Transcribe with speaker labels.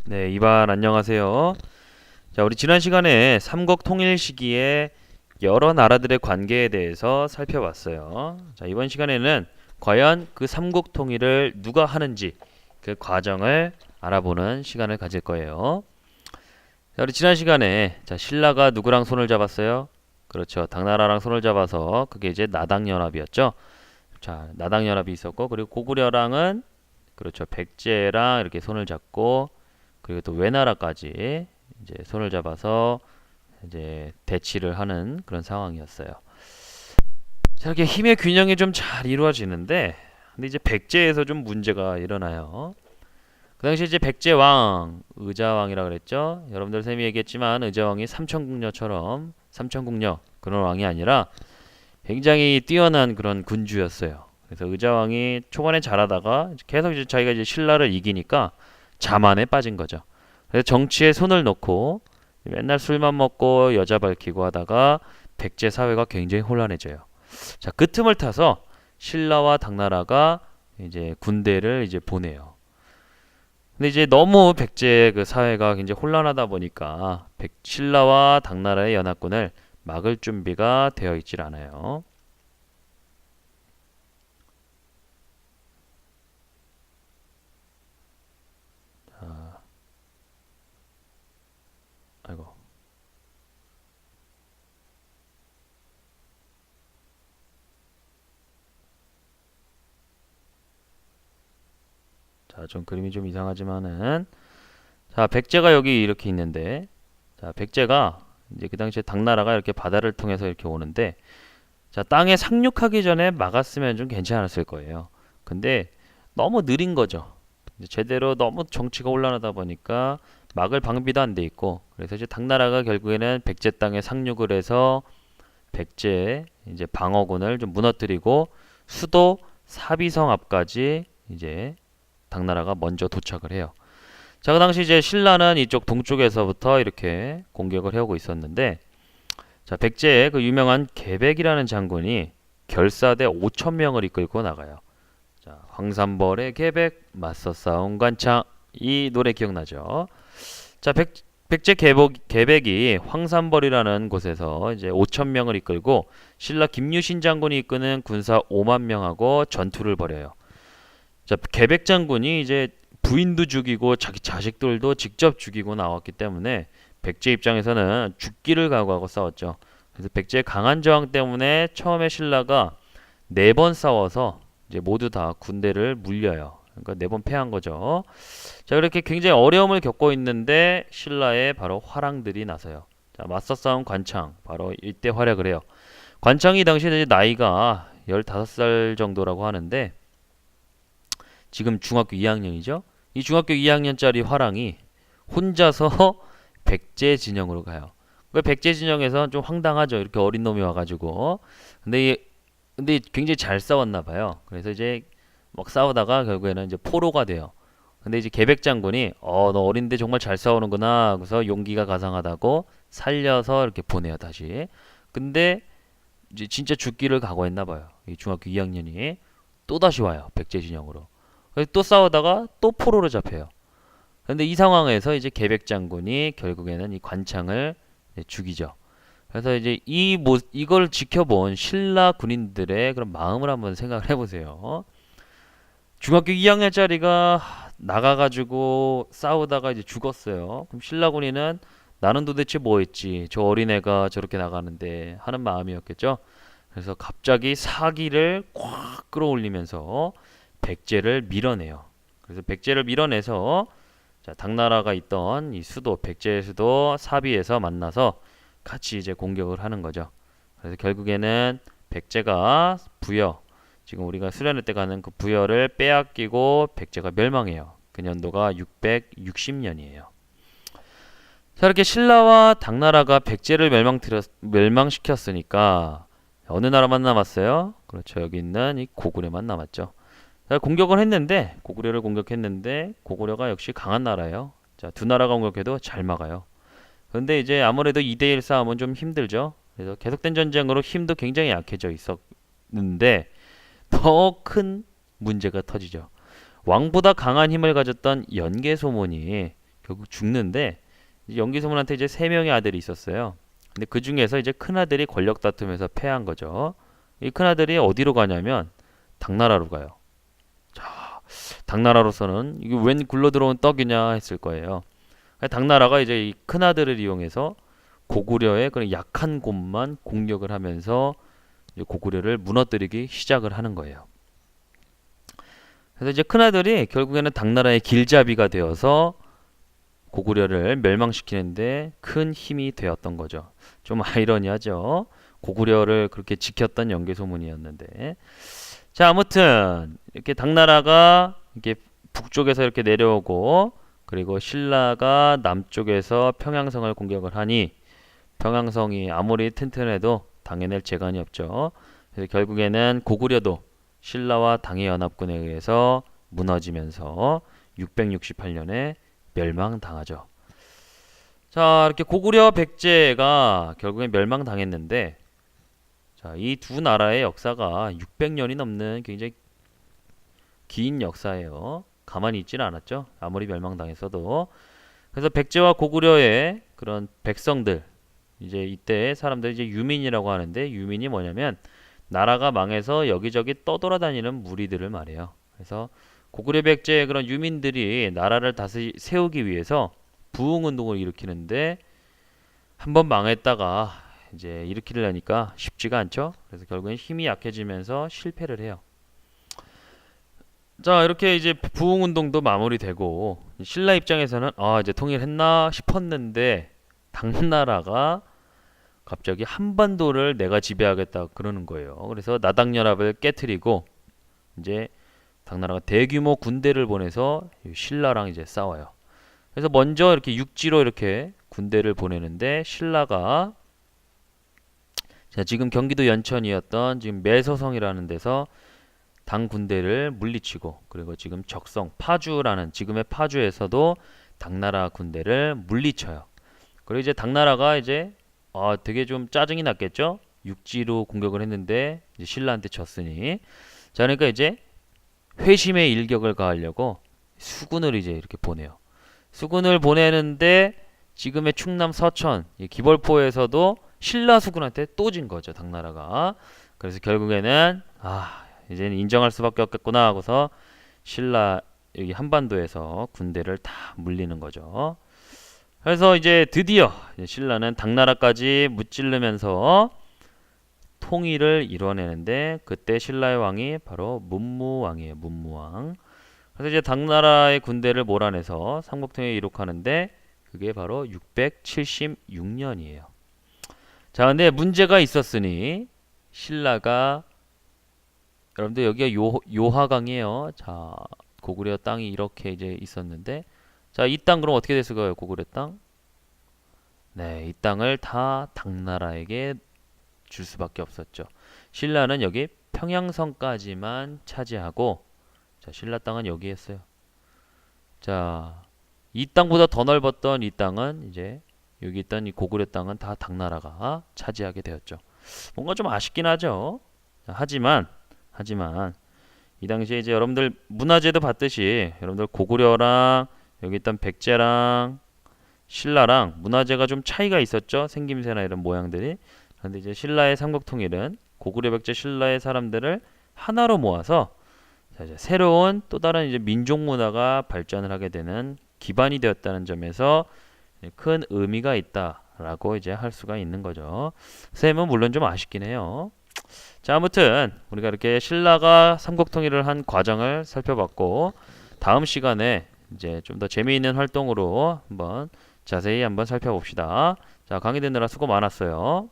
Speaker 1: 네, 이반 안녕하세요. 자, 우리 지난 시간에 삼국 통일 시기에 여러 나라들의 관계에 대해서 살펴봤어요. 자, 이번 시간에는 과연 그 삼국 통일을 누가 하는지 그 과정을 알아보는 시간을 가질 거예요. 자, 우리 지난 시간에 신라가 누구랑 손을 잡았어요? 그렇죠. 당나라랑 손을 잡아서 그게 이제 나당연합이었죠. 자, 나당연합이 있었고 그리고 고구려랑은 그렇죠. 백제랑 이렇게 손을 잡고 그리고 또 외나라까지 이제 손을 잡아서 이제 대치를 하는 그런 상황이었어요. 자, 이렇게 힘의 균형이 좀 잘 이루어지는데, 근데 이제 백제에서 좀 문제가 일어나요. 그 당시 이제 백제왕, 의자왕이라 그랬죠. 여러분들 쌤이 얘기했지만 의자왕이 삼천궁녀처럼 삼천궁녀 그런 왕이 아니라 굉장히 뛰어난 그런 군주였어요. 그래서 의자왕이 초반에 잘하다가 계속 이제 자기가 이제 신라를 이기니까 자만에 빠진 거죠. 그래서 정치에 손을 놓고 맨날 술만 먹고 여자 밝히고 하다가 백제 사회가 굉장히 혼란해져요. 자, 그 틈을 타서 신라와 당나라가 이제 군대를 이제 보내요. 근데 이제 너무 백제 그 사회가 굉장히 혼란하다 보니까 신라와 당나라의 연합군을 막을 준비가 되어 있질 않아요. 자, 아이고. 자, 좀 그림이 좀 이상하지만은 자, 백제가 여기 이렇게 있는데 자, 백제가 이제 그 당시에 당나라가 이렇게 바다를 통해서 이렇게 오는데 자, 땅에 상륙하기 전에 막았으면 좀 괜찮았을 거예요. 근데 너무 느린 거죠. 이제 제대로 너무 정치가 혼란하다 보니까 막을 방비도 안 돼 있고 그래서 이제 당나라가 결국에는 백제 땅에 상륙을 해서 백제 이제 방어군을 좀 무너뜨리고 수도 사비성 앞까지 이제 당나라가 먼저 도착을 해요. 자, 그 당시 이제 신라는 이쪽 동쪽에서부터 이렇게 공격을 해오고 있었는데 자, 백제의 그 유명한 계백이라는 장군이 결사대 5천 명을 이끌고 나가요. 자, 황산벌의 계백 맞서 싸운 관창 이 노래 기억나죠? 자, 백제 계백이 황산벌이라는 곳에서 이제 5천 명을 이끌고 신라 김유신 장군이 이끄는 군사 5만 명하고 전투를 벌여요. 자, 계백 장군이 이제 부인도 죽이고 자기 자식들도 직접 죽이고 나왔기 때문에 백제 입장에서는 죽기를 각오하고 싸웠죠. 그래서 백제의 강한 저항 때문에 처음에 신라가 4번 싸워서 이제 모두 다 군대를 물려요. 그러니까 4번 패한 거죠. 자, 그렇게 굉장히 어려움을 겪고 있는데 신라의 바로 화랑들이 나서요. 자, 맞서 싸운 관창 바로 이때 활약을 해요. 관창이 당시에 나이가 15살 정도라고 하는데 지금 중학교 2학년이죠. 이 중학교 2학년짜리 화랑이 혼자서 백제 진영으로 가요. 그 백제 진영에서 좀 황당하죠. 이렇게 어린 놈이 와가지고. 근데 굉장히 잘 싸웠나 봐요. 그래서 이제 막 싸우다가 결국에는 이제 포로가 돼요. 근데 이제 계백 장군이 너 어린데 정말 잘 싸우는구나. 그래서 용기가 가상하다고 살려서 이렇게 보내요 다시. 근데 이제 진짜 죽기를 각오했나 봐요. 이 중학교 2학년이 또 다시 와요 백제 진영으로. 그래서 또 싸우다가 또 포로로 잡혀요. 근데 이 상황에서 이제 계백 장군이 결국에는 이 관창을 죽이죠. 그래서 이제 이걸 지켜본 신라 군인들의 그런 마음을 한번 생각을 해보세요. 중학교 2학년짜리가 나가가지고 싸우다가 이제 죽었어요. 그럼 신라 군인은 나는 도대체 뭐 했지? 저 어린애가 저렇게 나가는데 하는 마음이었겠죠. 그래서 갑자기 사기를 꽉 끌어올리면서 백제를 밀어내요. 그래서 백제를 밀어내서 자, 당나라가 있던 이 수도 백제의 수도 사비에서 만나서 같이 이제 공격을 하는 거죠. 그래서 결국에는 백제가 부여 지금 우리가 수련회 때 가는 그 부여를 빼앗기고 백제가 멸망해요. 그 년도가 660년이에요. 자, 이렇게 신라와 당나라가 백제를 멸망시켰으니까 어느 나라만 남았어요? 그렇죠. 여기 있는 이 고구려만 남았죠. 자, 공격을 했는데 고구려를 공격했는데 고구려가 역시 강한 나라예요. 자, 두 나라가 공격해도 잘 막아요. 그런데 이제 아무래도 2대1 싸움은 좀 힘들죠. 그래서 계속된 전쟁으로 힘도 굉장히 약해져 있었는데 더 큰 문제가 터지죠. 왕보다 강한 힘을 가졌던 연개소문이 결국 죽는데 이제 연기소문한테 이제 세 명의 아들이 있었어요. 근데 그 중에서 이제 큰 아들이 권력 다툼에서 패한 거죠. 이 큰 아들이 어디로 가냐면 당나라로 가요. 자, 당나라로서는 이게 웬 굴러 들어온 떡이냐 했을 거예요. 당나라가 이제 이 큰 아들을 이용해서 고구려의 그런 약한 곳만 공격을 하면서 이제 고구려를 무너뜨리기 시작을 하는 거예요. 그래서 이제 큰아들이 결국에는 당나라의 길잡이가 되어서 고구려를 멸망시키는데 큰 힘이 되었던 거죠. 좀 아이러니하죠. 고구려를 그렇게 지켰던 연개소문이었는데. 자, 아무튼 이렇게 당나라가 이렇게 북쪽에서 이렇게 내려오고 그리고 신라가 남쪽에서 평양성을 공격을 하니 평양성이 아무리 튼튼해도 당해낼 재간이 없죠. 그래서 결국에는 고구려도 신라와 당의 연합군에 의해서 무너지면서 668년에 멸망당하죠. 자, 이렇게 고구려 백제가 결국엔 멸망당했는데, 자, 이 두 나라의 역사가 600년이 넘는 굉장히 긴 역사예요. 가만히 있지는 않았죠. 아무리 멸망당했어도. 그래서 백제와 고구려의 그런 백성들, 이제 이때 사람들 이제 유민이라고 하는데, 유민이 뭐냐면 나라가 망해서 여기저기 떠돌아다니는 무리들을 말해요. 그래서 고구려 백제의 그런 유민들이 나라를 다시 세우기 위해서 부흥운동을 일으키는데 한번 망했다가 이제 일으키려니까 쉽지가 않죠. 그래서 결국엔 힘이 약해지면서 실패를 해요. 자, 이렇게 이제 부흥운동도 마무리되고 신라 입장에서는 이제 통일했나 싶었는데 당나라가 갑자기 한반도를 내가 지배하겠다 그러는 거예요. 그래서 나당연합을 깨트리고 이제 당나라가 대규모 군대를 보내서 신라랑 이제 싸워요. 그래서 먼저 이렇게 육지로 이렇게 군대를 보내는데 신라가 자, 지금 경기도 연천이었던 지금 매서성이라는 데서 당 군대를 물리치고 그리고 지금 적성 파주라는 지금의 파주에서도 당나라 군대를 물리쳐요. 그리고 이제 당나라가 이제 되게 좀 짜증이 났겠죠? 육지로 공격을 했는데 이제 신라한테 졌으니. 자, 그러니까 이제 회심의 일격을 가하려고 수군을 이제 이렇게 보내요. 수군을 보내는데 지금의 충남 서천 기벌포에서도 신라 수군한테 또 진 거죠, 당나라가. 그래서 결국에는 이제는 인정할 수밖에 없겠구나 하고서 신라 여기 한반도에서 군대를 다 물리는 거죠. 그래서 이제 드디어 신라는 당나라까지 무찌르면서 통일을 이뤄내는데 그때 신라의 왕이 바로 문무왕이에요. 문무왕. 그래서 이제 당나라의 군대를 몰아내서 삼국통일을 이룩하는데 그게 바로 676년이에요. 자, 근데 문제가 있었으니 신라가 여러분들 여기가 요하강이에요. 자, 고구려 땅이 이렇게 이제 있었는데 자, 이 땅 그럼 어떻게 됐을까요? 고구려 땅? 네, 이 땅을 다 당나라에게 줄 수밖에 없었죠. 신라는 여기 평양성까지만 차지하고 자, 신라 땅은 여기였어요. 자, 이 땅보다 더 넓었던 이 땅은 이제 여기 있던 이 고구려 땅은 다 당나라가 차지하게 되었죠. 뭔가 좀 아쉽긴 하죠. 자, 하지만 이 당시에 이제 여러분들 문화재도 봤듯이 여러분들 고구려랑 여기 있던 백제랑 신라랑 문화재가 좀 차이가 있었죠. 생김새나 이런 모양들이. 그런데 이제 신라의 삼국통일은 고구려 백제 신라의 사람들을 하나로 모아서 자, 이제 새로운 또 다른 이제 민족 문화가 발전을 하게 되는 기반이 되었다는 점에서 큰 의미가 있다라고 이제 할 수가 있는 거죠. 셈은 물론 좀 아쉽긴 해요. 자, 아무튼 우리가 이렇게 신라가 삼국통일을 한 과정을 살펴봤고 다음 시간에 이제 좀 더 재미있는 활동으로 한번 자세히 한번 살펴봅시다. 자, 강의 듣느라 수고 많았어요.